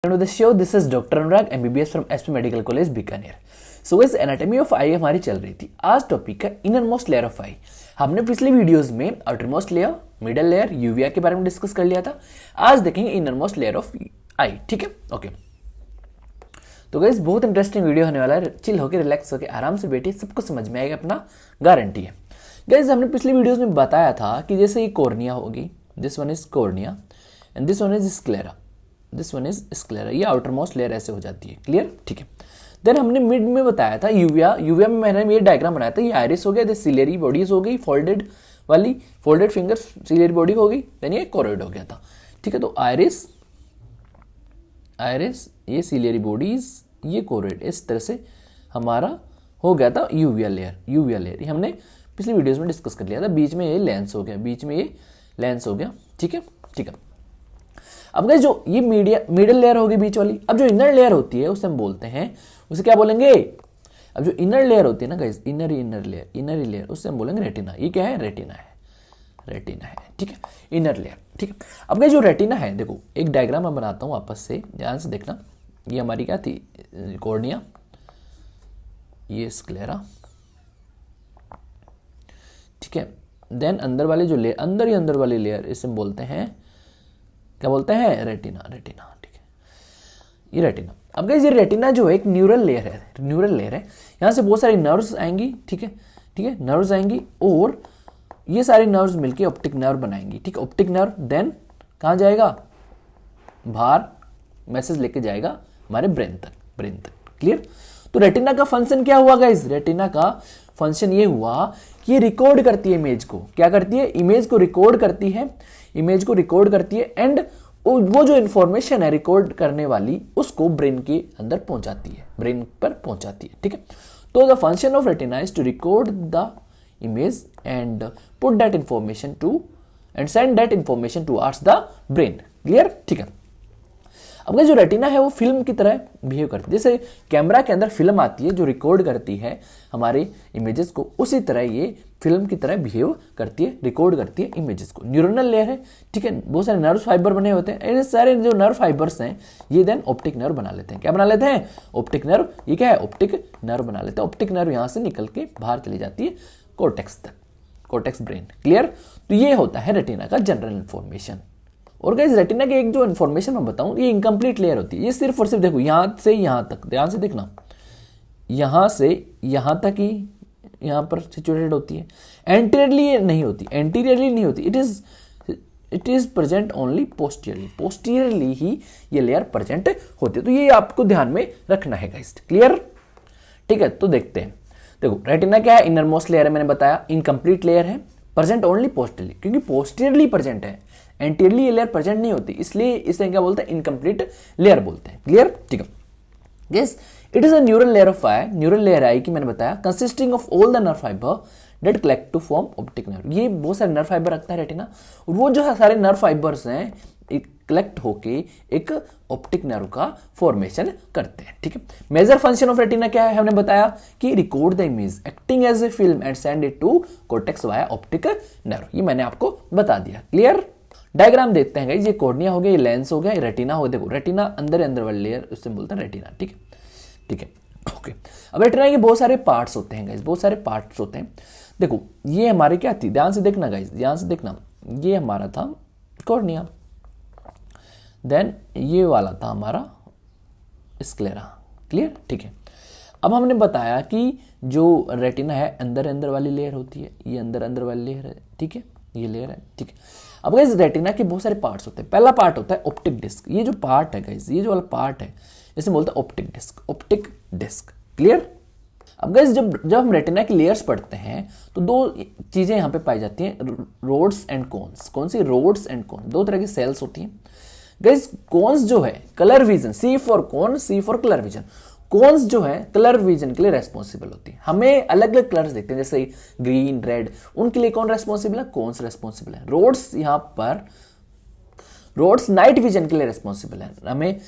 To the show, this is Dr. Anurag, MBBS from SP Medical College, Bikaner. So guys, anatomy of eye हमारी चल रही थी। आज topic है inner most layer of eye. हमने पिछले वीडियोस में outer most layer, middle layer, uvea के बारे में डिस्कस कर लिया था। आज देखेंगे inner most layer of eye. ठीक है, ओके। तो गाइस, बहुत इंटरेस्टिंग वीडियो होने वाला है। चिल होकर, रिलैक्स होकर, आराम से बैठिए, सबको समझ में आएगा, अपना गारंटी है। गाइस, हमने पिछले वीडियोस में बताया था कि जैसे ये कॉर्निया होगी, this one is cornea and this one is sclera, this one is sclera. ये आउटर मोस्ट लेयर ऐसे हो जाती है। क्लियर? ठीक है। देन हमने मिड में बताया था यूविया। यूविया में मैंने ये डायग्राम बनाया था। ये आयरिस हो गया, ये सिलेरी बॉडीज हो गई, फोल्डेड वाली, फोल्डेड फिंगर्स सिलेरी बॉडी हो गई। देन ये कोरोइड हो गया था। ठीक है, तो आयरिस, आयरिस, ये सिलेरी बॉडीज, ये कोरोइड, इस तरह से हमारा हो गया था यूविया लेयर। यूविया लेयर हमने पिछली वीडियोस में डिस्कस कर लिया था। बीच में ये लेंस हो गया, बीच में ये लेंस हो गया। ठीक है, ठीक है। अब गाइस, जो ये मिडल लेयर होगी बीच वाली, अब जो इनर लेयर होती है उसे हम बोलते हैं, उसे क्या बोलेंगे? अब जो इनर लेयर होती है ना गाइस, इनर लेयर, उससे हम बोलेंगे रेटिना। ये क्या है? रेटिना है, रेटिना है। ठीक है, इनर लेयर। ठीक है। अब गाइस, जो रेटिना है, देखो एक डायग्राम मैं बनाता हूं वापस से, ध्यान से देखना। ये हमारी क्या थी? कॉर्निया, ये स्क्लेरा। ठीक है। देन अंदर वाले जो लेयर, अंदर वाली लेयर, इसे हम बोलते हैं, क्या बोलते हैं? Retina, retina. ठीक है, ये रेटिना। अब गाइस, ये रेटिना जो है एक न्यूरल लेयर है, न्यूरल लेयर है। यहां से बहुत सारी नर्व्स आएंगी। ठीक है, ठीक है, नर्व्स आएंगी और ये सारी नर्व्स मिलके ऑप्टिक नर्व बनाएंगी। ठीक है, ऑप्टिक नर्व देन कहां जाएगा? बाहर मैसेज लेके जाएगा हमारे ब्रेन तक, ब्रेन तक। क्लियर? तो रेटिना का फंक्शन क्या हुआ गाइस? रेटिना का फंक्शन ये हुआ कि ये रिकॉर्ड करती है इमेज को। क्या करती है? इमेज को रिकॉर्ड करती है, इमेज को रिकॉर्ड करती है एंड वो जो इंफॉर्मेशन है रिकॉर्ड करने वाली, उसको ब्रेन के अंदर पहुंचाती है, ब्रेन पर पहुंचाती है। ठीक है, तो the function of retina is to record the image and put that information to and send that information towards the brain. Clear? ठीक है। अब जो रेटिना है वो फिल्म की तरह बिहेव करती है। जैसे कैमरा के अंदर फिल्म आती है जो रिकॉर्ड करती है हमारे इमेजेस को, उसी तरह ये फिल्म की तरह बिहेव करती है, रिकॉर्ड करती है इमेजेस को। न्यूरोनल लेयर है। ठीक है, बहुत सारे नर्व फाइबर बने होते हैं। ये सारे जो नर्व फाइबर्स हैं ये देन ऑप्टिक नर्व बना लेते हैं। क्या बना लेते हैं? Optic nerve. ये क्या है? ऑप्टिक नर्व बना लेते हैं। ऑप्टिक नर्व यहां से निकल के बाहर चली जाती है कोर्टेक्स तक, कोर्टेक्स ब्रेन। क्लियर? तो ये होता है रेटिना का जनरल इंफॉर्मेशन। और गाइस, रेटिना की एक जो इन्फॉर्मेशन मैं बताऊं, ये इनकम्प्लीट लेयर होती है। ये सिर्फ और सिर्फ देखो यहां से यहां तक, ध्यान से देखना, यहां से यहां तक ही यहां पर सिचुएटेड होती है। एंटीरियरली नहीं होती, एंटीरियरली नहीं होती। It is present only posteriorly, posteriorly ही ये लेयर प्रेजेंट होती है। तो ये आपको ध्यान में रखना है गाइस। क्लियर? ठीक है, तो देखते हैं। देखो रेटिना क्या है? इनर मोस्ट लेयर है, मैंने बताया, इनकम्प्लीट लेयर है, प्रेजेंट ओनली पोस्टीरियरली, क्योंकि पोस्टीरियरली प्रेजेंट है, एंटीरियरली ये लेयर प्रेजेंट नहीं होती, इसलिए इसे क्या बोलते हैं? इनकम्प्लीट लेयर बोलते हैं। क्लियर? ठीक है। Yes, it is a neural layer of eye. Neural layer eye की मैंने बताया, consisting of all the nerve fiber that collect to form optic nerve. ये बहुत सारे नर्व फाइबर रखता है रेटिना, और वो जो सारे नर्व फाइबर्स हैं कलेक्ट होके एक ऑप्टिक नर्व का फॉर्मेशन करते हैं। ठीक है। मेजर फंक्शन ऑफ रेटिना क्या है? हमने बताया कि record the image acting as a film and send it to cortex via optic nerve. ये मैंने आपको बता दिया। क्लियर? डायग्राम देखते हैं गाइस। ये कॉर्निया हो गया, ये लेंस हो गया, ये रेटिना हो गया। देखो रेटिना अंदर वाली लेयर, उससे बोलते हैं रेटिना। ठीक है, ठीक है, ओके। अब रेटिना के बहुत सारे पार्ट्स होते हैं गाइस, बहुत सारे पार्ट्स होते हैं। देखो ये हमारे क्या थी, ध्यान से देखना गाइस, ध्यान से देखना। ये हमारा था कॉर्निया, देन ये वाला था हमारा स्क्लेरा। क्लियर? ठीक है। अब हमने बताया कि जो रेटिना है अंदर वाली लेयर होती है, ये अंदर वाली लेयर है। ठीक है, ये लेयर है। ठीक है। अब गाइस, रेटिना के बहुत सारे पार्ट्स होते हैं। पहला पार्ट होता है ऑप्टिक डिस्क। ये जो पार्ट है गाइस, ये जो वाला पार्ट है, इसे बोलते हैं optic disc, optic disc. Clear? अब गाइस, जब हम रेटिना की लेयर्स पढ़ते हैं तो दो चीजें यहां पे पाई जाती हैं, रोड्स एंड कोन्स। कौन सी? रोड्स एंड कोन। दो तरह की सेल्स होती हैं गाइस। कोन्स जो है colour vision, C for cone, C for colour vision. Cones जो है कलर विजन के लिए रेस्पॉन्सिबल होती है। हमें अलग अलग कलर्स देखते हैं, जैसे ग्रीन, रेड, उनके लिए कौन रेस्पॉन्सिबल है? कोन्स रेस्पॉन्सिबल है। रोड्स, यहां पर रोड्स नाइट विजन के लिए रेस्पॉन्सिबल है, हमें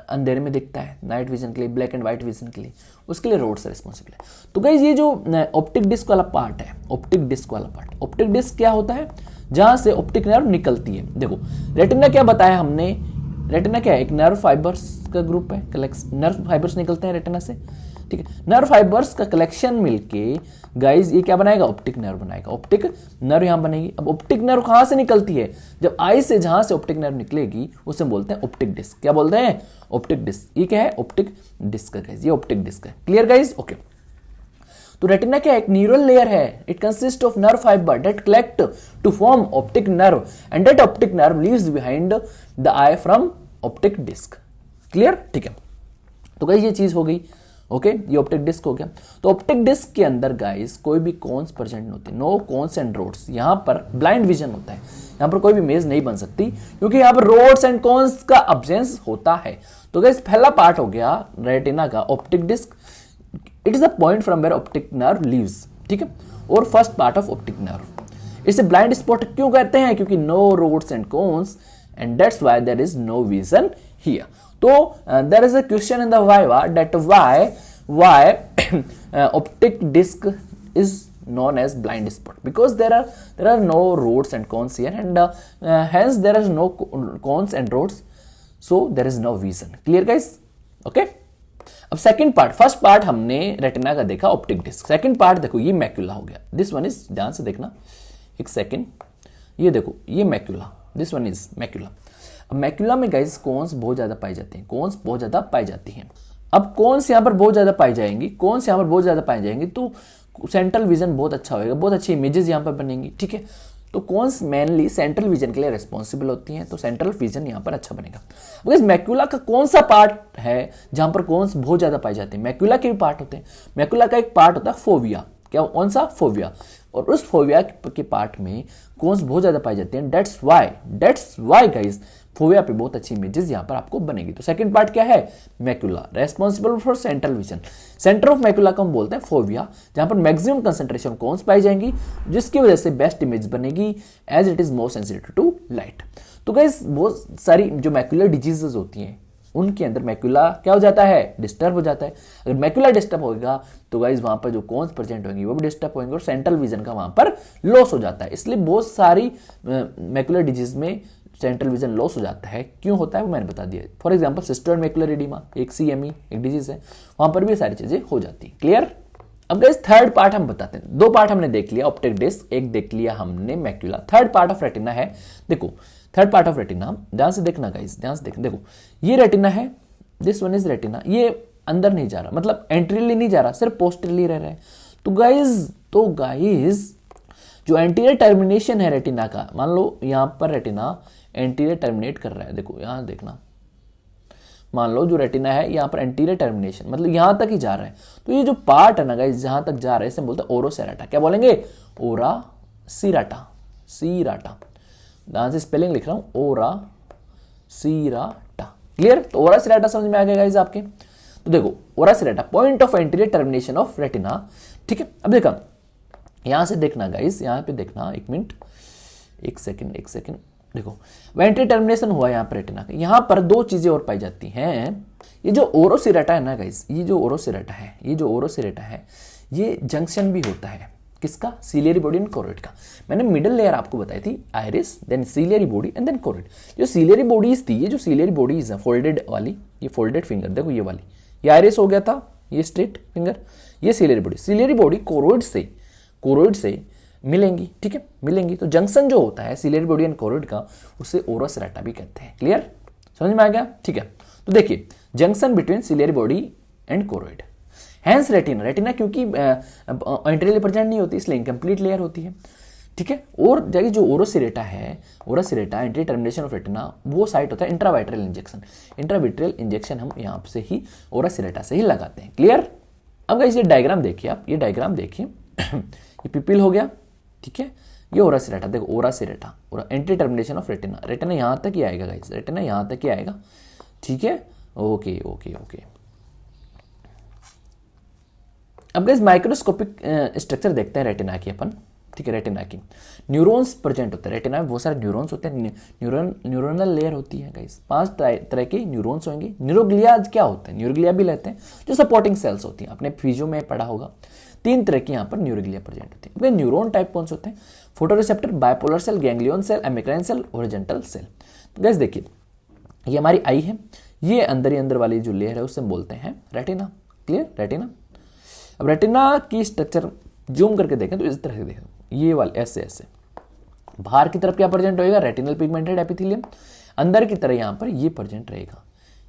अंधेरे में दिखता है, नाइट विजन के लिए, ब्लैक एंड व्हाइट विजन के लिए, उसके लिए रोड्स रेस्पॉन्सिबल है। तो गाइस, ये जो ऑप्टिक डिस्क वाला पार्ट है, ऑप्टिक डिस्क वाला पार्ट, ऑप्टिक डिस्क क्या होता है? जहां से ऑप्टिक नर्व निकलती है। देखो रेटिना क्या बताया हमने रेटिना क्या है, एक नर्व फाइबर्स का ग्रुप है, नर्व फाइबर्स निकलते हैं रेटिना से, ठीक है। नर्व फाइबर्स का कलेक्शन मिलके गाइज ये क्या बनाएगा, ऑप्टिक नर्व बनाएगा, ऑप्टिक नर्व यहां बनेगी। अब ऑप्टिक नर्व कहां से निकलती है, जब आई से जहां से ऑप्टिक नर्व निकलेगी उसे बोलते हैं ऑप्टिक डिस्क। क्या बोलते हैं, ऑप्टिक डिस्क। ये क्या है, ऑप्टिक डिस्क है गाइज, ये ऑप्टिक डिस्क है। Clear guys, okay. तो रेटिना क्या एक न्यूरल लेयर है, it consist of nerve fibre that collect to form optic nerve and that optic nerve leaves behind the eye from optic disc. Clear, ठीक है। तो guys ये चीज हो गई, ओके, ये ऑप्टिक डिस्क हो गया। तो ऑप्टिक डिस्क के अंदर गाइस कोई भी कोन्स प्रेजेंट नहीं होते, नो कोन्स एंड रोड्स। यहां पर ब्लाइंड विजन होता है, यहां पर कोई भी इमेज नहीं बन सकती क्योंकि यहां पर रोड्स एंड कोन्स का अब्सेंस होता है। तो गाइस पहला पार्ट हो गया रेटिना का optic disc, it is the point from where optic nerve leaves, ठीक है। और first part of optic nerve, इसे ब्लाइंड स्पॉट क्यों कहते हैं, क्योंकि no rods and cones and that's why there is no vision here. तो there is a question in the Viva that why optic disc is known as blind spot, because there are no rods and cones here and hence there is no cones and rods, so there is no vision. Clear guys, okay। अब second part, first part हमने retina का देखा optic disc, second part देखो ये macula हो गया, this one is, ध्यान से देखना एक सेकंड, ये देखो ये macula, this one is macula. अब मैक्यूला में गाइस कोन्स बहुत ज्यादा पाई जाते हैं, कोन्स बहुत ज्यादा पाई जाती हैं। अब कोन्स यहां पर बहुत ज्यादा पाई जाएंगी, कोन्स यहां पर बहुत ज्यादा पाई जाएंगी तो सेंट्रल विजन बहुत अच्छा होगा, बहुत अच्छी इमेजेस यहां पर बनेंगी, ठीक है। तो कोन्स मेनली सेंट्रल विजन के लिए रिस्पॉन्सिबल होती हैं, तो सेंट्रल विजन यहां पर अच्छा बनेगा। बिकॉज मैक्यूला का कौन सा पार्ट है जहां पर कोन्स बहुत ज्यादा पाए जाते हैं, मैक्यूला के भी पार्ट होते हैं। मैक्यूला का एक पार्ट होता है फोविया, क्या कौन सा, फोविया, और उस फोविया के पार्ट में कोन्स बहुत ज्यादा पाई जाती हैं। दैट्स व्हाई गाइस फोविया पे बहुत अच्छी इमेजेस यहां पर आपको बनेगी। तो सेकंड पार्ट क्या है, macula, responsible for central vision. Centre of macula को हम बोलते हैं फोविया, जहां पर मैक्सिमम कंसंट्रेशन कोन्स पाई जाएंगी, जिसकी वजह से बेस्ट इमेज बनेगी as it is more sensitive to light. तो गाइस बहुत सारी जो मैक्यूलर डिजीजेस होती हैं उनके अंदर मैक्यूला क्या हो जाता है, डिस्टर्ब हो जाता है। अगर मैक्यूला डिस्टर्ब होगा तो गाइस वहां पर जो कोन्स प्रेजेंट होंगी वो भी डिस्टर्ब होंगे और सेंट्रल विजन का वहां पर लॉस हो जाता है। इसलिए बहुत सारी मैक्यूलर डिजीज में सेंट्रल विजन लॉस हो जाता है। क्यों होता है वो मैंने बता दिया। फॉर एग्जांपल सिस्टोइड मैक्यूलर एडिमा, एक CME एक डिजीज है, वहां पर भी सारी चीजें हो जाती है। क्लियर। अब गाइस थर्ड पार्ट हम बताते हैं, दो पार्ट हमने देख लिया, ऑप्टिक डिस्क एक देख लिया हमने, macula. Third part of retina है, देखो थर्ड पार्ट ऑफ रेटिना, ध्यान से देखना गाइस, ध्यान से देखना। देखो ये रेटिना है, दिस वन इज रेटिना, ये अंदर नहीं जा रहा, मतलब एंटीरियरली नहीं जा रहा, सिर्फ पोस्टरली रह रहा है। तो गाइस जो एंटीरियर टर्मिनेशन है रेटिना का, मान लो यहां पर रेटिना एंटीरियर टर्मिनेट कर रहा है, देखो यहां देखना, मान लो जो रेटिना है यहां पर एंटीरियर टर्मिनेशन मतलब यहां तक ही जा रहा है। तो ये जो पार्ट है ना गाइस जहां तक जा रहा है इसे बोलते हैं ओरोसेराटा। क्या बोलेंगे, ओरा सीराटा, सीराटा, ध्यान से स्पेलिंग लिख रहा हूं, ओरा सीराटा। क्लियर। तो ओरा सीराटा समझ में आ गया गाइस आपके। तो देखो ora serrata point of anterior termination of retina, ठीक है। अब देखा यहां से देखना गाइस, यहां पे देखना, एक मिनट, एक सेकंड, देखो एंटीरियर टर्मिनेशन हुआ यहां पर रेटिना का। यहां पर दो चीजें और पाई जाती हैं, ये जो ओरोसीरेटा है ना गाइस, ये जो ओरोसीरेटा है, ये जंक्शन भी होता है किसका, सीलियरी बॉडी एंड कोरोइड का। मैंने मिडिल लेयर आपको बताई थी, iris, then ciliary body and then choroid. जो सीलियरी बॉडीज थी, ये जो सीलियरी बॉडीज है फोल्डेड वाली, ये फोल्डेड फिंगर देखो, ये वाली, ये आइरिस हो गया था, ये स्ट्रेट फिंगर, ये सीलियरी बॉडी कोरोइड से मिलेंगी, ठीक है, मिलेंगी। तो जंक्शन जो होता है सीलियरी बॉडी एंड कोरोइड का, उसे ओरोसेराटा भी कहते हैं। क्लियर, समझ में आ गया, ठीक है। तो देखिए junction between ciliary body and choroid, hence retina क्योंकि एंटीरियरली प्रेजेंट नहीं होती इसलिए इनकम्प्लीट लेयर होती है, ठीक है। और जगह जो ओरोसीरेटा एंटीरियर टर्मिनेशन ऑफ रेटिना, वो साइट होता है इंट्राविट्रियल इंजेक्शन हम यहाँ से ही ओरोसीरेटा से ही लगाते हैं। क्लियर। अब गाइस ये डायग्राम देखिए आप, ये डायग्राम देखिए ये पिपिल हो गया, ठीक है, ये ओरोसीरेटा, देखो ओरोसीरेटा और एंटीरियर टर्मिनेशन ऑफ रेटिना यहां तक ही आएगा गाइस, रेटिना यहां तक ही आएगा, ठीक है। ओके। अब गाइस माइक्रोस्कोपिक स्ट्रक्चर देखते हैं रेटिना की अपन, ठीक है। रेटिना की न्यूरॉन्स प्रेजेंट होते हैं, रेटिना में बहुत सारे न्यूरॉन्स होते हैं, न्यूरोनल लेयर होती है गाइस, 5 तरह के न्यूरॉन्स होंगे। न्यूरोग्लिया क्या होते हैं, न्यूरोग्लिया भी लेते हैं, जो सपोर्टिंग सेल्स होती हैं, आपने फिजियो में पढ़ा होगा। 3 तरह की यहाँ पर न्यूरोग्लिया प्रेजेंट होती है। न्यूरॉन टाइप कौन से होते हैं, photoreceptor, bipolar cell, ganglion cell, amacrine cell, horizontal cell. तो गाइस देखिए ये हमारी आई है, ये अंदर ही अंदर वाली जो लेयर है उससे हम बोलते हैं रेटिना। Clear, retina. अब रेटिना की स्ट्रक्चर जूम करके देखें तो इस तरह से देखें, ये वाले ऐसे ऐसे बाहर की तरफ क्या प्रेजेंट होएगा, रेटिनल पिगमेंटेड एपिथेलियम, अंदर की तरह यहाँ पर ये प्रेजेंट रहेगा,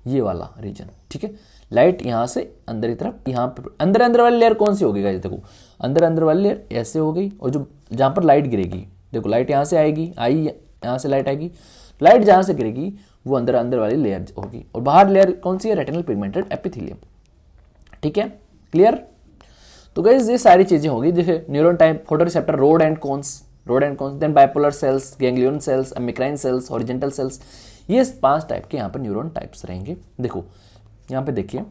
ये वाला रीजन। ठीक है, लाइट यहाँ से अंदर की तरफ, यहाँ पर अंदर अंदर वाली लेयर कौन सी होगी गाइस, देखो अंदर अंदर वाली लेयर ऐसे हो गई, और जो जहाँ पर लाइट गिरेगी, देखो लाइट यहाँ से आएगी, आई यहाँ से लाइट आएगी, लाइट जहाँ से गिरेगी वो अंदर अंदर वाली लेयर होगी, और बाहर लेयर कौन सी है, रेटिनल पिगमेंटेड एपिथेलियम। ठीक है, क्लियर। तो गाइस ये सारी चीजें होगी, जैसे neuron type, photoreceptor, rod and cones, then bipolar cells, ganglion cells, amacrine cells, horizontal cells, ये 5 टाइप के यहाँ पर न्यूरॉन टाइप्स रहेंगे। देखो यहाँ पे देखिए,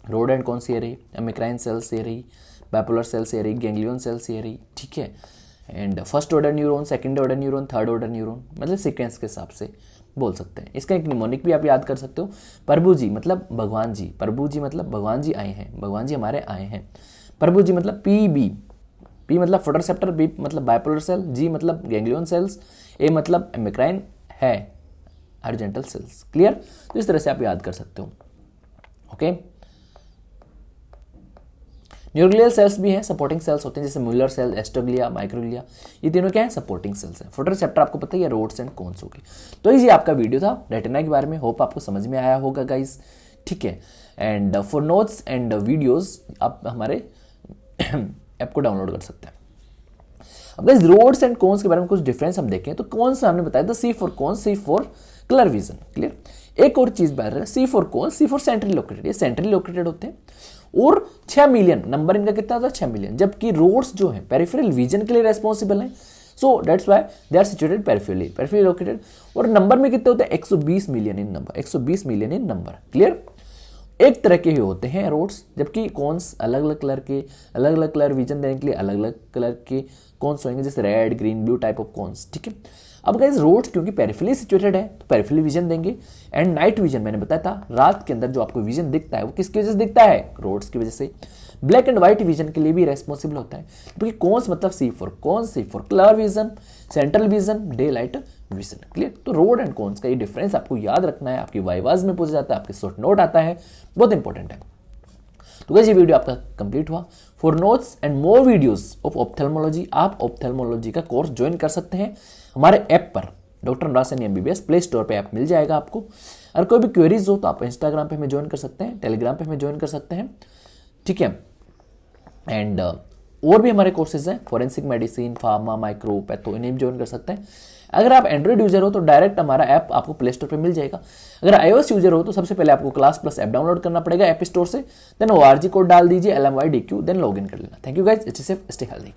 रोड एंड कोन्स ये रही, एमिक्राइन सेल्स ये रही, बाइपोलर सेल्स ये रही, गैंग्लियन सेल्स ये रही। ठीक है, and first order neuron, second order neuron, third order neuron, मतलब सीक्वेंस के हिसाब से बोल सकते हैं। इसका एक निमोनिक भी आप याद कर सकते हो, प्रभु जी मतलब भगवान जी, प्रभु जी मतलब भगवान जी आए हैं, भगवान जी हमारे आए हैं। प्रभु जी मतलब PB, P मतलब फोटोरिसेप्टर, B मतलब बाइपोलर सेल, G मतलब गैंग्लियन सेल्स, A मतलब एमिक्राइन है हॉरिजॉन्टल सेल्स। क्लियर, तो इस तरह से आप याद कर सकते हो। ओके, न्यूक्लियर सेल्स भी हैं, सपोर्टिंग सेल्स होते हैं, जैसे मुलर सेल, एस्ट्रोग्लिया, माइक्रोग्लिया, ये तीनों क्या है, सपोर्टिंग सेल्स हैं। फोटोरिसेप्टर आपको पता ही है, रोड्स एंड कोन्स हो गए। तो ये आपका वीडियो था रेटिना के बारे में, होप आपको समझ में आया होगा गाइस। ठीक है, and for notes and videos आप हमारे ऐप को डाउनलोड कर सकते हैं। अब गाइस रोड्स एंड कोन्स के बारे में कुछ डिफरेंस हम देखें तो कौन सा हमने बताया था, C for cone, C for colour vision. Clear, एक और चीज बात है, C for cone, C for centrally located, ये सेंट्रली लोकेटेड होते हैं, और 6 मिलियन नंबर इनका कितना होता है, 6 मिलियन, जबकि रोड्स जो है पेरिफेरल विजन के लिए रेस्पॉन्सिबल है, so that's why they are situated peripherally located, और नंबर में कितने होते हैं, 120 million in number, 120 million in number. Clear, एक तरह के ही होते हैं रोड्स, जबकि कॉन्स अलग अलग कलर के, अलग अलग कलर विजन देने के लिए अलग अलग कलर के कॉन्स होंगे, जैसे red, green, blue type of cons. ठीक है, अब गाइस रोड्स क्योंकि पेरिफेरली सिचुएटेड है तो पेरिफेरली विजन देंगे, एंड नाइट विजन मैंने बताया था, रात के अंदर जो आपको विजन दिखता है वो किसकी वजह से दिखता है, रोड्स की वजह से। ब्लैक एंड व्हाइट विजन के लिए भी रेस्पॉन्सिबल होता है, क्योंकि कॉन्स मतलब C for cone, C for colour vision, central vision, day light vision. Clear, तो रोड एंड कॉन्स का ये डिफरेंस आपको याद रखना है, आपकी वाइवाज में पूछा जाता है, आपके शॉर्ट नोट आता है, बहुत इंपॉर्टेंट है। तो गाइस ये वीडियो आपका कंप्लीट हुआ। For notes and more videos of ophthalmology, आप ऑप्थेल्मोलॉजी का कोर्स ज्वाइन कर सकते हैं हमारे ऐप पर, डॉक्टर अनुराग सैनी MBBS प्ले स्टोर पे ऐप मिल जाएगा आपको। अगर कोई भी क्वेरीज हो तो आप इंस्टाग्राम पे हमें ज्वाइन कर सकते हैं, टेलीग्राम पे हमें ज्वाइन कर सकते हैं। ठीक है, एंड और भी हमारे कोर्सेज हैं, forensic medicine, pharma, micro, patho, इन्हें भी ज्वाइन कर सकते हैं। अगर आप एंड्रॉइड यूजर हो तो डायरेक्ट हमारा ऐप आपको प्ले स्टोर पे मिल जाएगा। अगर iOS यूजर हो तो सबसे पहले आपको क्लास प्लस ऐप डाउनलोड करना पड़ेगा ऐप स्टोर से, देन ORG कोड डाल दीजिए LMYDQ, देन लॉग इन कर लेना। Thank you guys, stay safe, stay healthy.